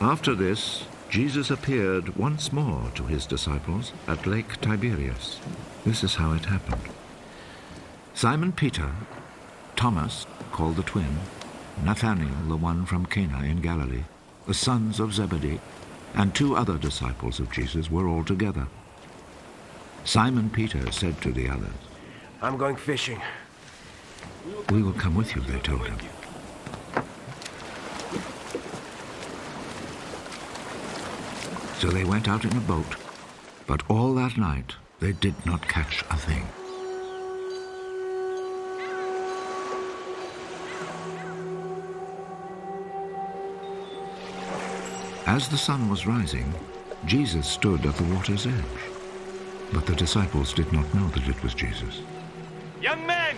After this, Jesus appeared once more to his disciples at Lake Tiberias. This is how it happened. Simon Peter, Thomas, called the twin, Nathanael, the one from Cana in Galilee, the sons of Zebedee, and 2 other disciples of Jesus were all together. Simon Peter said to the others, I'm going fishing. "We will come with you," they told him. So they went out in a boat, but all that night they did not catch a thing. As the sun was rising, Jesus stood at the water's edge. But the disciples did not know that it was Jesus. Young men,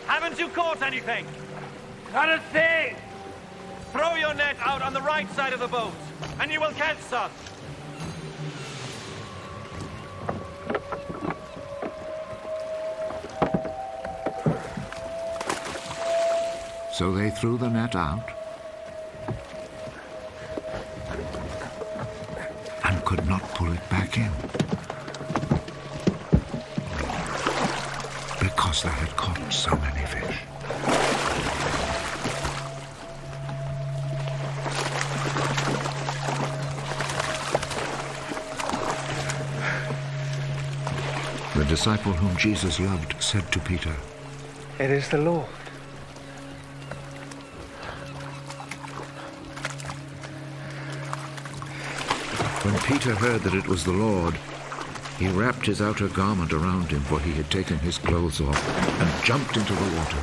haven't you caught anything? Not a thing! Throw your net out on the right side of the boat, and you will catch some. So they threw the net out and could not pull it back in, because they had caught so many fish. The disciple whom Jesus loved said to Peter, It is the Lord. When Peter heard that it was the Lord, he wrapped his outer garment around him, for he had taken his clothes off, and jumped into the water.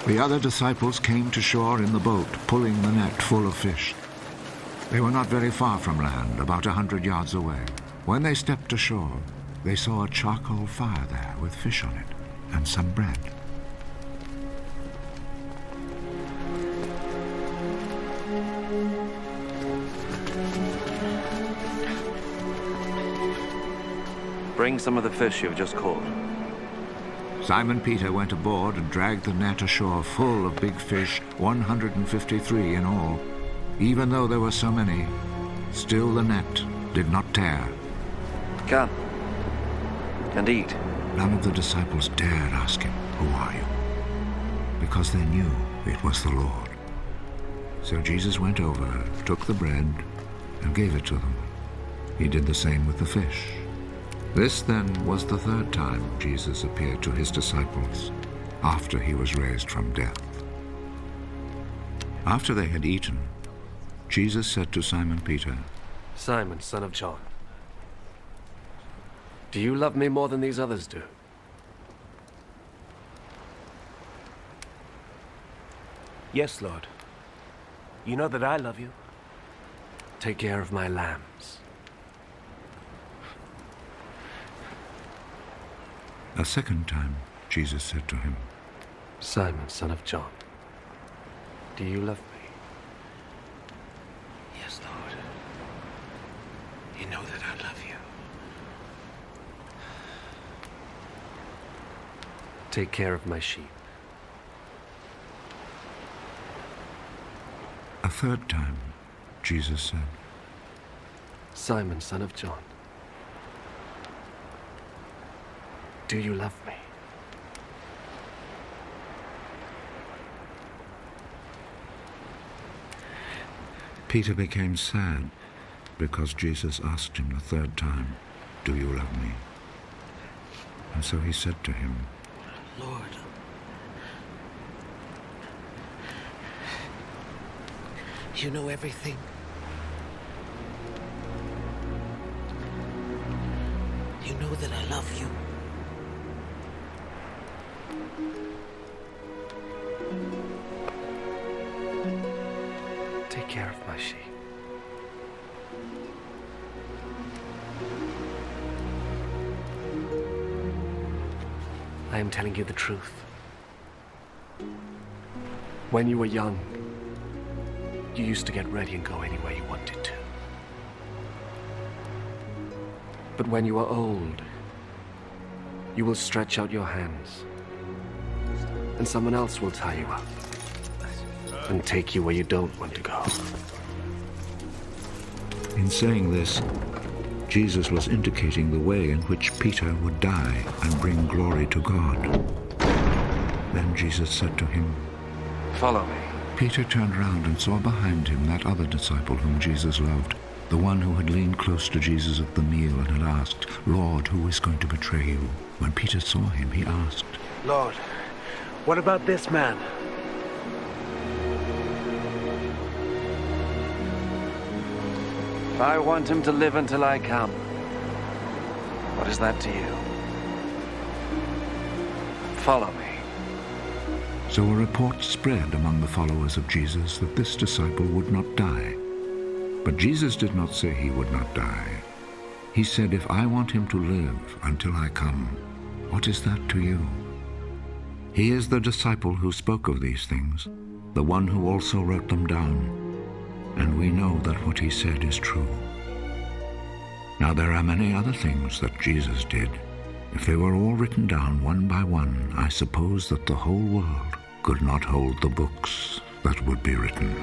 The other disciples came to shore in the boat, pulling the net full of fish. They were not very far from land, about 100 yards away. When they stepped ashore, they saw a charcoal fire there with fish on it and some bread. Bring some of the fish you've just caught. Simon Peter went aboard and dragged the net ashore full of big fish, 153 in all. Even though there were so many, still the net did not tear. Come and eat. None of the disciples dared ask him, "Who are you?" because they knew it was the Lord. So Jesus went over, took the bread, and gave it to them. He did the same with the fish. This then was the 3rd time Jesus appeared to his disciples after he was raised from death. After they had eaten, Jesus said to Simon Peter, Simon, son of John, do you love me more than these others do? Yes, Lord. You know that I love you. Take care of my lambs. A 2nd time, Jesus said to him, Simon, son of John, do you love me? Yes, Lord. You know that I love you. Take care of my sheep. A 3rd time, Jesus said, Simon, son of John, do you love me? Peter became sad because Jesus asked him the 3rd time, "Do you love me?" And so he said to him, Lord, you know everything. You know that I love you. Take care of my sheep. I am telling you the truth. When you were young, you used to get ready and go anywhere you wanted to. But when you are old, you will stretch out your hands, and someone else will tie you up and take you where you don't want to go. In saying this, Jesus was indicating the way in which Peter would die and bring glory to God. Then Jesus said to him, Follow me. Peter turned round and saw behind him that other disciple whom Jesus loved, the one who had leaned close to Jesus at the meal and had asked, Lord, who is going to betray you? When Peter saw him, he asked, Lord, what about this man? I want him to live until I come. What is that to you? Follow me. So a report spread among the followers of Jesus that this disciple would not die. But Jesus did not say he would not die. He said, if I want him to live until I come, what is that to you? He is the disciple who spoke of these things, the one who also wrote them down. And we know that what he said is true. Now there are many other things that Jesus did. If they were all written down one by one, I suppose that the whole world could not hold the books that would be written.